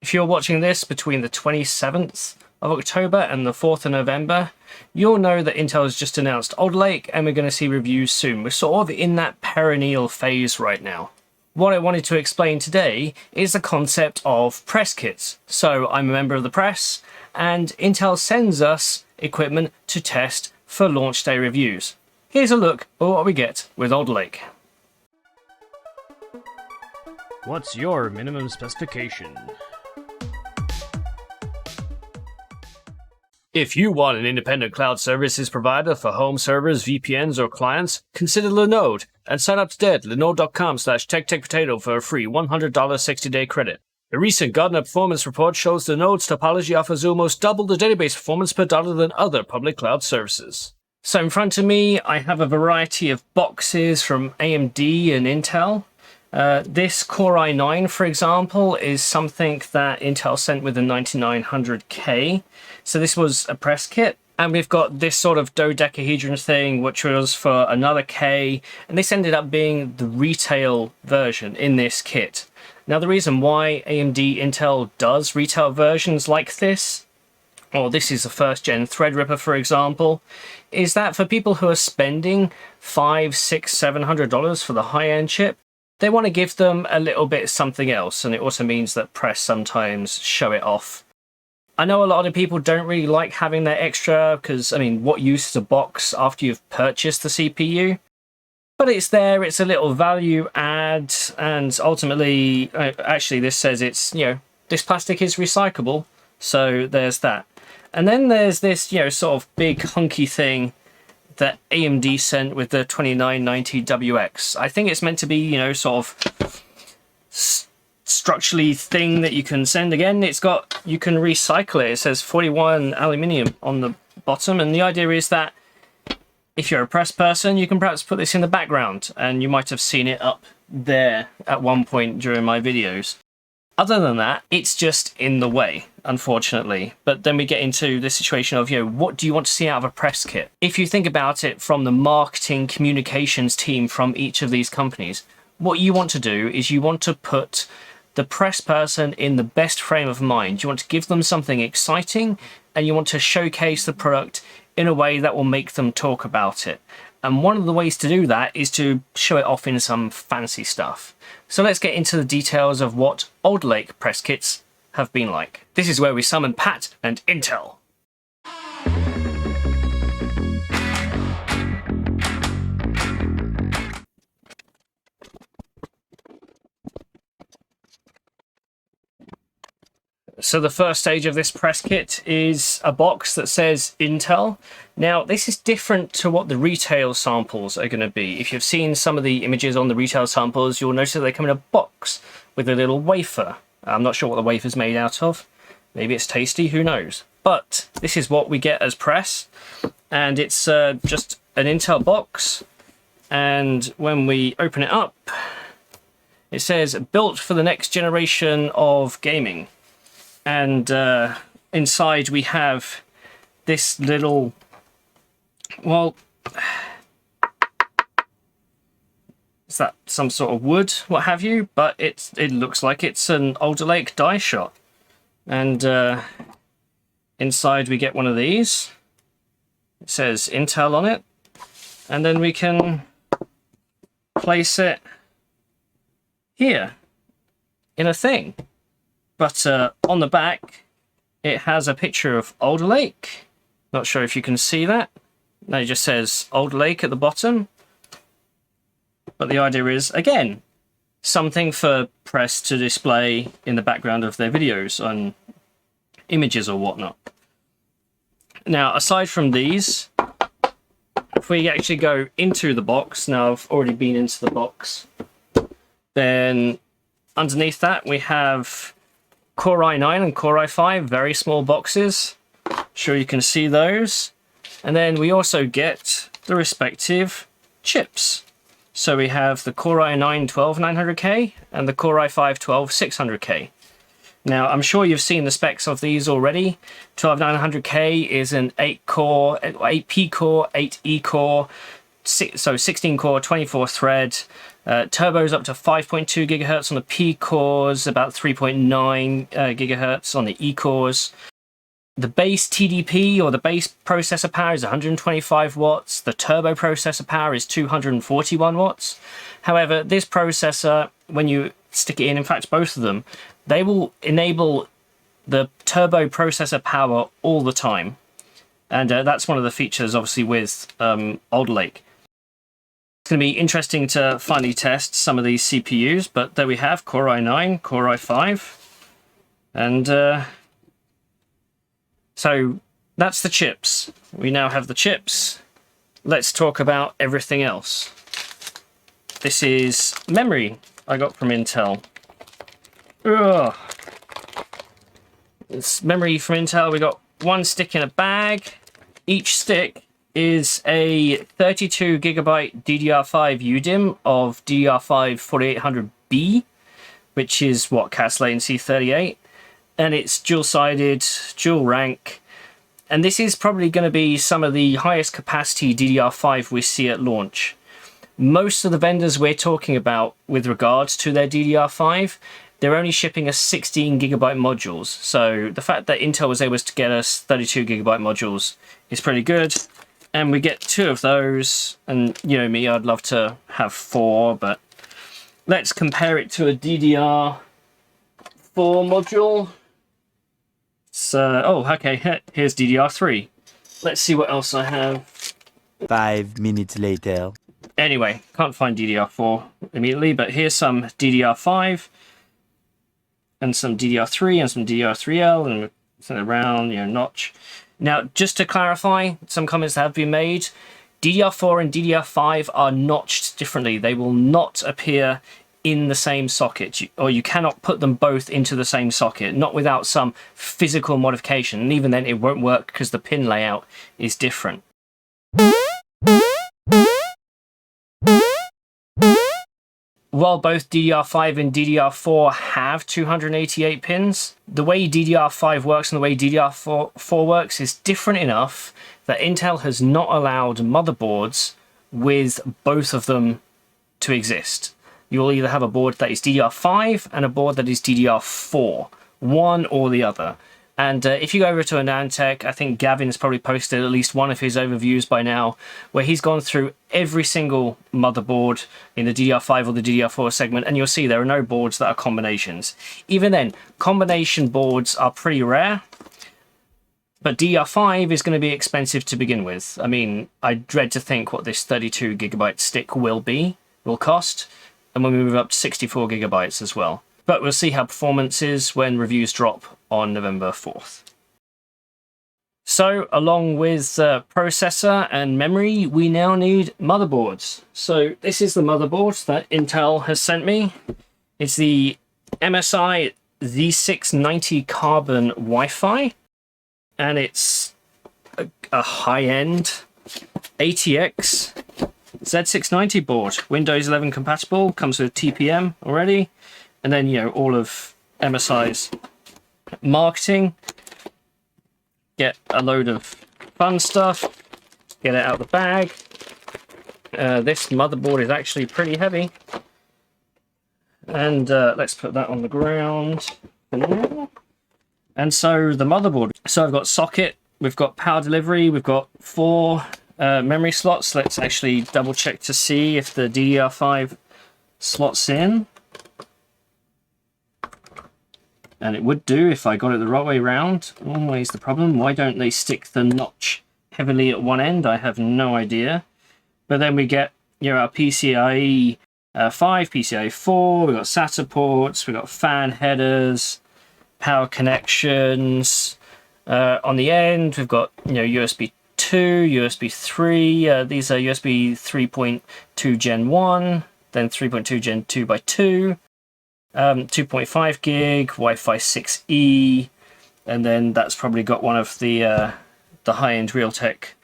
If you're watching this between the 27th of October and the 4th of November, you'll know that Intel has just announced Alder Lake and we're going to see reviews soon. We're sort of in that perennial phase right now. What I wanted to explain today is the concept of press kits. So I'm a member of the press and Intel sends us equipment to test for launch day reviews. Here's a look at what we get with Alder Lake. What's your minimum specification? If you want an independent cloud services provider for home servers, VPNs, or clients, consider Linode and sign up today at linode.com/TechTechPotato for a free $100 60-day credit. A recent Gartner performance report shows Linode's topology offers almost double the database performance per dollar than other public cloud services. So in front of me, I have a variety of boxes from AMD and Intel. This Core i9, for example, is something that Intel sent with the 9900K. So this was a press kit. And we've got this sort of dodecahedron thing, which was for another K. And this ended up being the retail version in this kit. Now, the reason why AMD Intel does retail versions like this, or this is the first gen Threadripper, for example, is that for people who are spending $500, $600, $700 for the high-end chip, they want to give them a little bit something else, and it also means that press sometimes show it off. I know a lot of people don't really like having that extra because, I mean, what use is a box after you've purchased the CPU? But it's there, it's a little value add, and ultimately, actually this says it's, this plastic is recyclable, so there's that. And then there's this, sort of big hunky thing that AMD sent with the 2990WX. I think it's meant to be, sort of structurally thing that you can send again. You can recycle it. It says 41 aluminium on the bottom. And the idea is that if you're a press person, you can perhaps put this in the background. And you might have seen it up there at one point during my videos. Other than that, it's just in the way, unfortunately. But then we get into the situation of, what do you want to see out of a press kit? If you think about it from the marketing communications team from each of these companies, what you want to do is you want to put the press person in the best frame of mind. You want to give them something exciting and you want to showcase the product in a way that will make them talk about it. And one of the ways to do that is to show it off in some fancy stuff. So let's get into the details of what Alder Lake press kits have been like. This is where we summon Pat and Intel. So the first stage of this press kit is a box that says Intel. Now, this is different to what the retail samples are going to be. If you've seen some of the images on the retail samples, you'll notice that they come in a box with a little wafer. I'm not sure what the wafer's made out of. Maybe it's tasty, who knows? But this is what we get as press. And it's just an Intel box. And when we open it up, it says, built for the next generation of gaming. And inside we have this little, well, is that some sort of wood, what have you? But it looks like it's an Alder Lake die shot. And inside we get one of these. It says Intel on it. And then we can place it here in a thing. But on the back, it has a picture of Alder Lake. Not sure if you can see that. No, it just says Alder Lake at the bottom. But the idea is, again, something for press to display in the background of their videos on images or whatnot. Now, aside from these, if we actually go into the box, now I've already been into the box, then underneath that we have Core i9 and Core i5, very small boxes. Sure you can see those. And then we also get the respective chips. So we have the Core i9-12900K and the Core i5 12600K. Now, I'm sure you've seen the specs of these already. 12900K is an 8-core, 8P core, 8E core, so 16 core, 24 thread, Turbo's up to 5.2 gigahertz on the P cores, about 3.9 gigahertz on the E cores. The base TDP, or the base processor power, is 125 watts. The turbo processor power is 241 watts. However, this processor, when you stick it in fact both of them, they will enable the turbo processor power all the time. And that's one of the features, obviously, with Alder Lake. It's going to be interesting to finally test some of these CPUs, but there we have Core i9, Core i5, and so that's the chips. We now have the chips. Let's talk about everything else. This is memory I got from Intel. Ugh. It's memory from Intel. We got one stick in a bag. Each stick is a 32 gigabyte DDR5 UDIMM of DDR5 4800B, which is what, CAS latency 38, and it's dual-sided, dual rank, and this is probably going to be some of the highest capacity DDR5 we see at launch. Most of the vendors we're talking about with regards to their DDR5, they're only shipping us 16 gigabyte modules, so the fact that Intel was able to get us 32 gigabyte modules is pretty good. And we get 2 of those, and you know me, I'd love to have 4, but let's compare it to a DDR4 module. So, oh, okay, here's DDR3. Let's see what else I have. 5 minutes later. Anyway, can't find DDR4 immediately, but here's some DDR5, and some DDR3, and some DDR3L, and send it around, you know, notch. Now, just to clarify, some comments that have been made, DDR4 and DDR5 are notched differently. They will not appear in the same socket, or you cannot put them both into the same socket, not without some physical modification. And even then, it won't work because the pin layout is different. While both DDR5 and DDR4 have 288 pins, the way DDR5 works and the way DDR4 works is different enough that Intel has not allowed motherboards with both of them to exist. You'll either have a board that is DDR5 and a board that is DDR4, one or the other. And if you go over to AnandTech, I think Gavin's probably posted at least one of his overviews by now, where he's gone through every single motherboard in the DDR5 or the DDR4 segment, and you'll see there are no boards that are combinations. Even then, combination boards are pretty rare, but DDR5 is going to be expensive to begin with. I mean, I dread to think what this 32 gigabyte stick will cost, and when we move up to 64 gigabytes as well. But we'll see how performance is when reviews drop on November 4th. So, along with processor and memory, we now need motherboards. So, this is the motherboard that Intel has sent me. It's the MSI Z690 Carbon Wi-Fi, and it's a high-end ATX Z690 board. Windows 11 compatible, comes with TPM already. And then, you know, all of MSI's marketing. Get a load of fun stuff. Get it out of the bag. This motherboard is actually pretty heavy. And let's put that on the ground for now. And so the motherboard. So I've got socket, we've got power delivery, we've got 4 memory slots. Let's actually double check to see if the DDR5 slots in. And it would do if I got it the right way around. Always the problem. Why don't they stick the notch heavily at one end? I have no idea. But then we get, you know, our PCIe 5, PCIe 4, we've got SATA ports, we've got fan headers, power connections. On the end, we've got, you know, USB 2, USB 3. These are USB 3.2 Gen 1, then 3.2 Gen 2 by 2. 2.5 gig, Wi-Fi 6E, and then that's probably got one of the high-end Realtek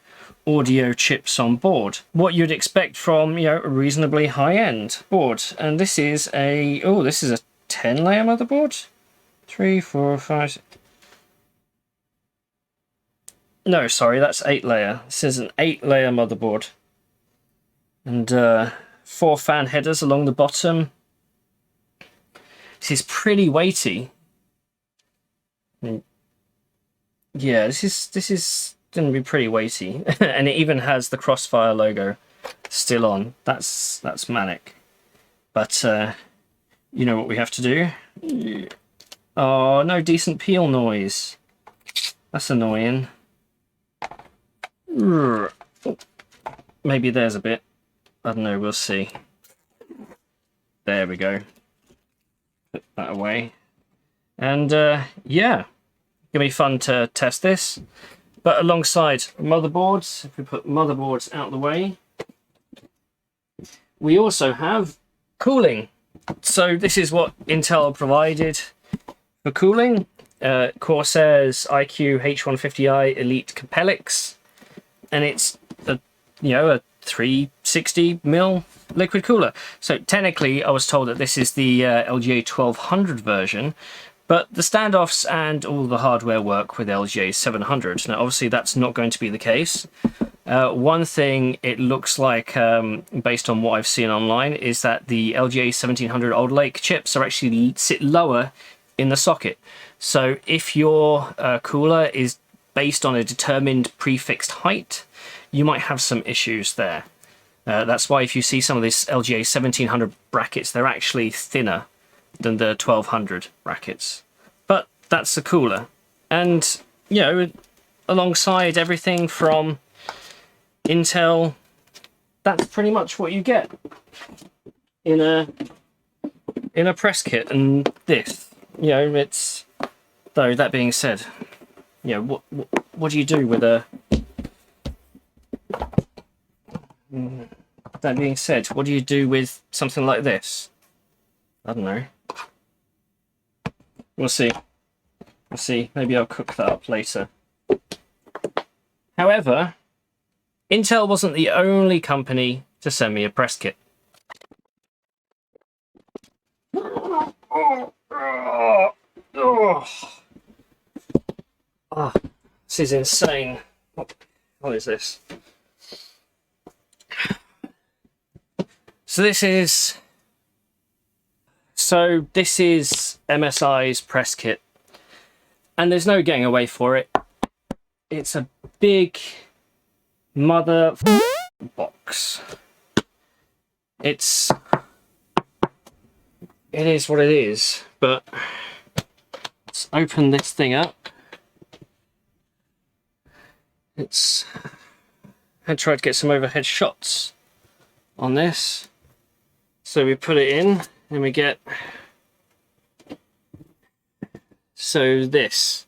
audio chips on board. What you'd expect from, you know, a reasonably high-end board. And this is a 10-layer motherboard. 3, 4, 5. 6. No, sorry, that's 8-layer. This is an 8-layer motherboard. And 4 fan headers along the bottom. This is pretty weighty. Yeah, this is going to be pretty weighty, and it even has the Crossfire logo still on. That's manic. But you know what we have to do? Oh, no decent peel noise. That's annoying. Maybe there's a bit. I don't know, we'll see. There we go. Put that away. And yeah, gonna be fun to test this. But alongside motherboards, if we put motherboards out the way, we also have cooling. So this is what Intel provided for cooling. Corsair's iQ H150i Elite Capellix, and it's a 360mm liquid cooler. So technically I was told that this is the LGA 1200 version, but the standoffs and all the hardware work with LGA 700. Now obviously that's not going to be the case. One thing it looks like, based on what I've seen online, is that the LGA 1700 Alder Lake chips are actually sit lower in the socket. So if your cooler is based on a determined prefixed height, you might have some issues there. That's why if you see some of this LGA 1700 brackets, they're actually thinner than the 1200 brackets. But that's the cooler. And, you know, alongside everything from Intel, that's pretty much what you get in a press kit. And this, you know, it's, though that being said, you know, what do you do with a, that being said, what do you do with something like this? I don't know. We'll see. We'll see. Maybe I'll cook that up later. However, Intel wasn't the only company to send me a press kit. Oh, this is insane. What is this? So this is MSI's press kit, and there's no getting away for it. It's a big mother box. It is what it is, but let's open this thing up. I tried to get some overhead shots on this. So we put it in and we get, so this.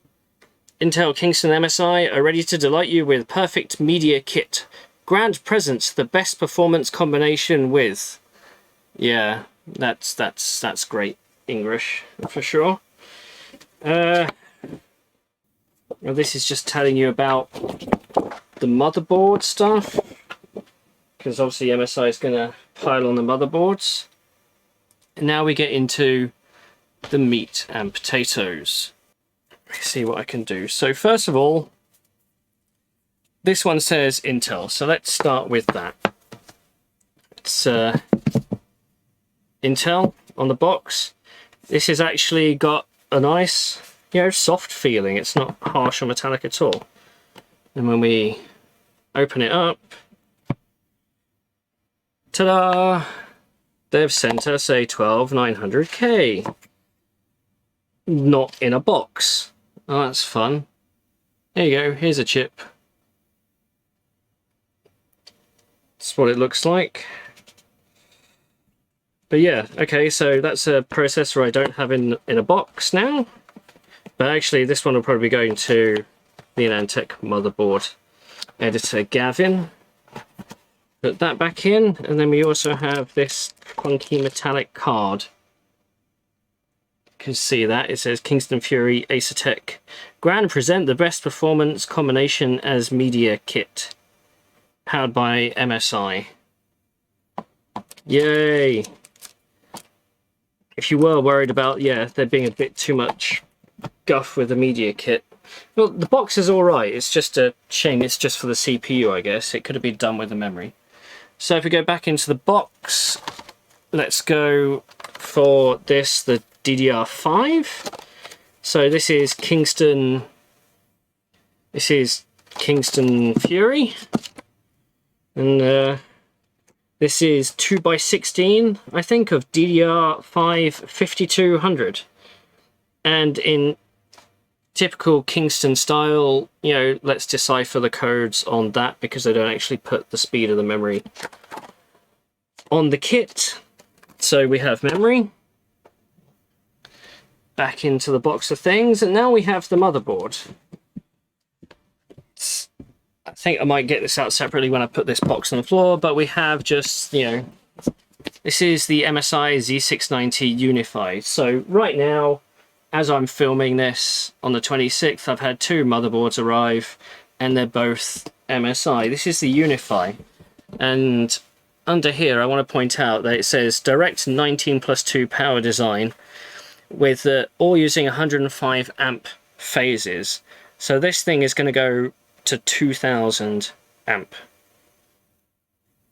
Intel, Kingston, MSI are ready to delight you with perfect media kit. Grand presents, the best performance combination with. Yeah, that's great English for sure. Well, this is just telling you about the motherboard stuff, because obviously MSI is going to pile on the motherboards. And now we get into the meat and potatoes. Let's see what I can do. So first of all, this one says Intel, so let's start with that. It's Intel on the box. This has actually got a nice, you know, soft feeling. It's not harsh or metallic at all. And when we open it up, ta-da! They've sent us a 12900K. Not in a box. Oh, that's fun. There you go, here's a chip. That's what it looks like. But yeah, okay, so that's a processor I don't have in a box now. But actually, this one will probably be going to the Inantec motherboard editor Gavin. Put that back in, and then we also have this funky metallic card. You can see that it says Kingston Fury Acertec Grand present the best performance combination as media kit, powered by MSI. Yay! If you were worried about, yeah, there being a bit too much guff with the media kit, well, the box is alright. It's just a shame it's just for the CPU, I guess. It could have been done with the memory. So if we go back into the box, let's go for this, the DDR5. So this is Kingston. This is Kingston Fury, and this is 2x16, I think, of DDR5 5200. And in typical Kingston style, you know, let's decipher the codes on that because they don't actually put the speed of the memory on the kit. So we have memory back into the box of things, and now we have the motherboard. I think I might get this out separately when I put this box on the floor, but we have just, you know, this is the MSI Z690 Unify. So right now, as I'm filming this on the 26th, I've had 2 motherboards arrive, and they're both MSI. This is the Unify, and under here I want to point out that it says direct 19+2 power design with all using 105 amp phases. So this thing is going to go to 2000 amp.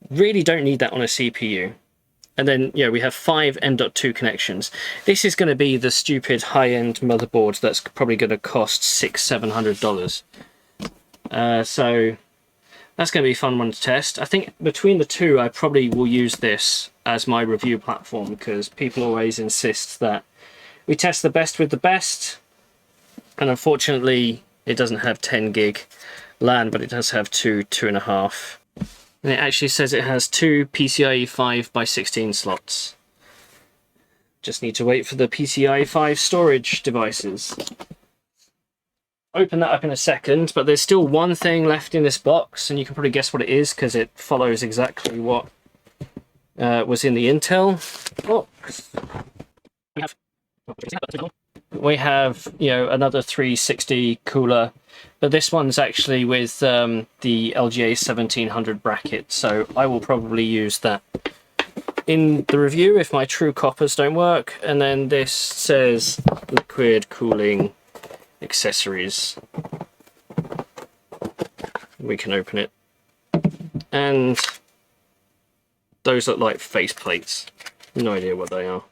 Really don't need that on a CPU. And then, you know, we have 5 M.2 connections. This is going to be the stupid high-end motherboard that's probably going to cost $600–700. So that's going to be a fun one to test. I think between the two, I probably will use this as my review platform because people always insist that we test the best with the best. And unfortunately, it doesn't have 10 gig LAN, but it does have 2.5. And it actually says it has 2 PCIe 5x16 slots. Just need to wait for the PCIe 5 storage devices. Open that up in a second, but there's still one thing left in this box, and you can probably guess what it is because it follows exactly what was in the Intel. Oh. We have, you know, another 360 cooler, but this one's actually with the LGA 1700 bracket, so I will probably use that in the review if my true coppers don't work. And then this says liquid cooling accessories. We can open it, and those look like face plates. No idea what they are.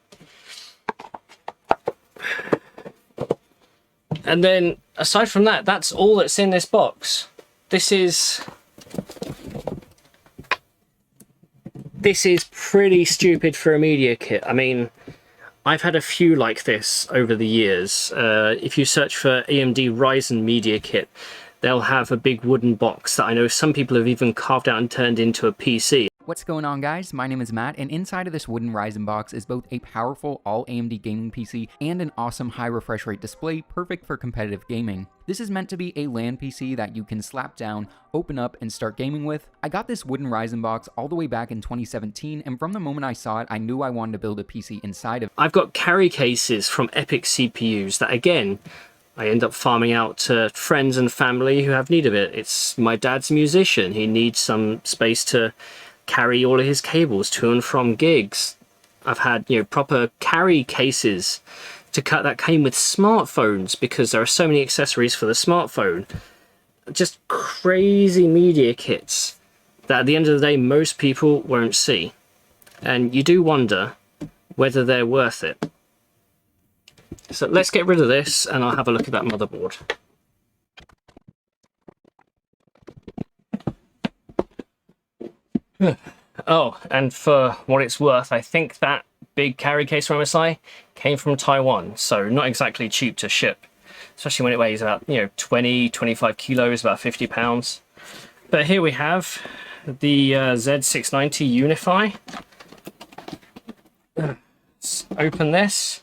And then, aside from that, that's all that's in this box. This is pretty stupid for a media kit. I mean, I've had a few like this over the years. If you search for AMD Ryzen media kit, they'll have a big wooden box that I know some people have even carved out and turned into a PC. What's going on, guys? My name is Matt, and inside of this wooden Ryzen box is both a powerful all AMD gaming PC and an awesome high refresh rate display perfect for competitive gaming. This is meant to be a LAN PC that you can slap down, open up, and start gaming with. I got this wooden Ryzen box all the way back in 2017, and from the moment I saw it, I knew I wanted to build a PC inside of it. I've got carry cases from Epic CPUs that, again, I end up farming out to friends and family who have need of it. It's my dad's a musician. He needs some space to carry all of his cables to and from gigs. I've had, you know, proper carry cases to cut that came with smartphones because there are so many accessories for the smartphone. Just crazy media kits that at the end of the day most people won't see, and you do wonder whether they're worth it. So let's get rid of this and I'll have a look at that motherboard. Oh, and for what it's worth, I think that big carry case from MSI came from Taiwan, so not exactly cheap to ship, especially when it weighs about, you know, 20–25 kilos, about 50 pounds. But here we have the Z690 Unify. Let's open this,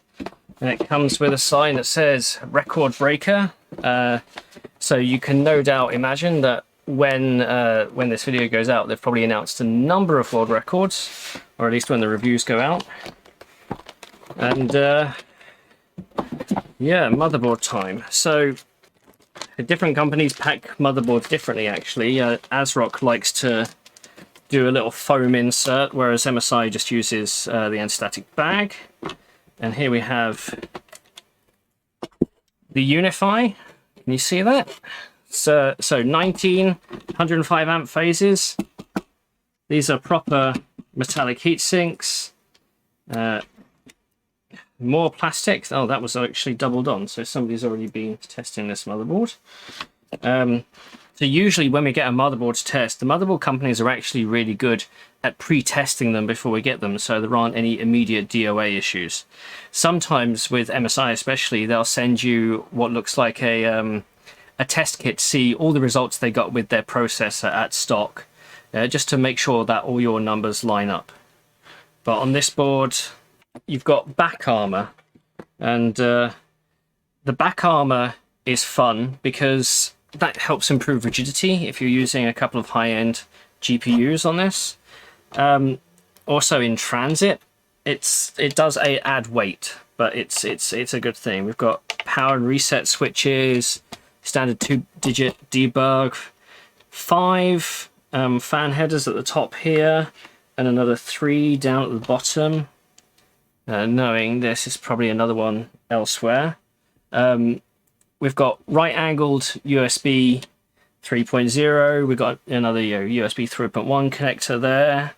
and it comes with a sign that says record breaker. So you can no doubt imagine that when this video goes out, they've probably announced a number of world records, or at least when the reviews go out. And yeah, motherboard time. So different companies pack motherboards differently, actually. ASRock likes to do a little foam insert, whereas MSI just uses the anti-static bag. And here we have the Unify. Can you see that? So 105 amp phases. These are proper metallic heat sinks. More plastic. Oh, that was actually doubled on, so somebody's already been testing this motherboard. So usually when we get a motherboard to test, the motherboard companies are actually really good at pre-testing them before we get them, so there aren't any immediate DOA issues. Sometimes with MSI especially, they'll send you what looks like a test kit to see all the results they got with their processor at stock, just to make sure that all your numbers line up. But on this board, you've got back armor, and the back armor is fun because that helps improve rigidity if you're using a couple of high-end GPUs on this. Also in transit, it does add weight, but it's a good thing. We've got power and reset switches, standard 2-digit debug, 5 fan headers at the top here, and another 3 down at the bottom. Knowing this is probably another one elsewhere. We've got right-angled USB 3.0. We've got another USB 3.1 connector there.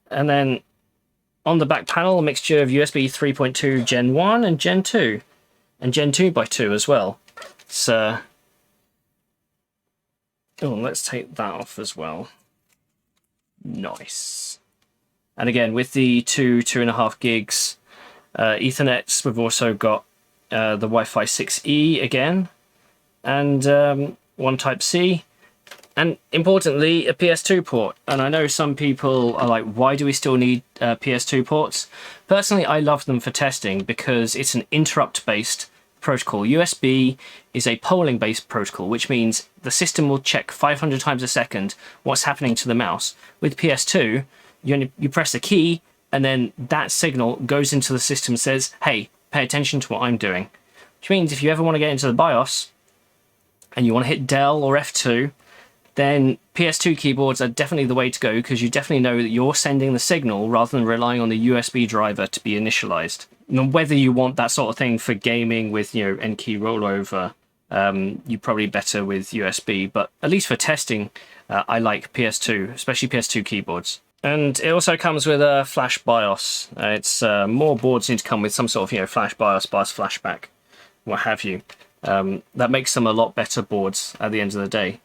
And then on the back panel, a mixture of USB 3.2 Gen 1 and Gen 2. And Gen 2x2 as well. So, let's take that off as well. Nice. And again, with the 2.5 gigs Ethernets, we've also got the Wi-Fi 6E again, and one Type-C, and importantly, a PS2 port. And I know some people are like, why do we still need PS2 ports? Personally, I love them for testing because it's an interrupt-based protocol. USB is a polling-based protocol, which means the system will check 500 times a second what's happening to the mouse. With PS2, you press the key, and then that signal goes into the system and says, hey, pay attention to what I'm doing. Which means if you ever want to get into the BIOS, and you want to hit Del or F2, then PS2 keyboards are definitely the way to go, because you definitely know that you're sending the signal rather than relying on the USB driver to be initialized. And whether you want that sort of thing for gaming with, N key rollover, you're probably better with USB, but at least for testing, I like PS2, especially PS2 keyboards. And it also comes with a flash BIOS. It's more boards need to come with some sort of flash BIOS, flashback, what have you. That makes them a lot better boards at the end of the day.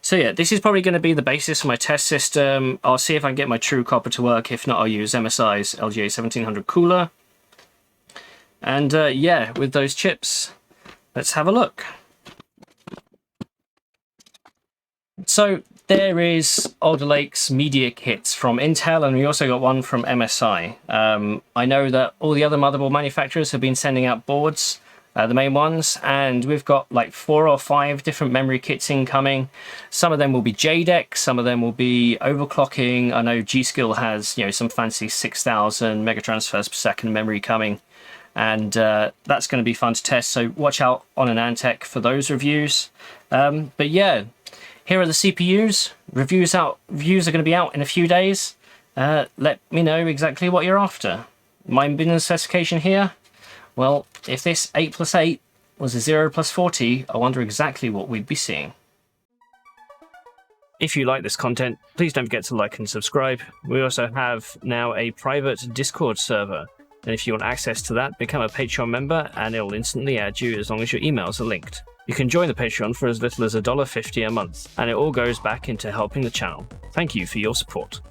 So yeah, this is probably going to be the basis for my test system. I'll see if I can get my true copper to work. If not, I'll use MSI's LGA 1700 cooler. And yeah, with those chips, let's have a look. So there is Alder Lake's media kits from Intel, and we also got one from MSI. I know that all the other motherboard manufacturers have been sending out boards, the main ones, and we've got like 4 or 5 different memory kits incoming. Some of them will be JDEC, some of them will be overclocking. I know g.skill has some fancy 6,000 megatransfers per second memory coming, and that's going to be fun to test. So watch out on an Antec for those reviews. But yeah, here are the CPUs. Reviews are going to be out in a few days. Let me know exactly what you're after. My business specification here. Well, if this 8+8 was a 0+40, I wonder exactly what we'd be seeing. If you like this content, please don't forget to like and subscribe. We also have now a private Discord server, and if you want access to that, become a Patreon member and it'll instantly add you as long as your emails are linked. You can join the Patreon for as little as $1.50 a month, and it all goes back into helping the channel. Thank you for your support.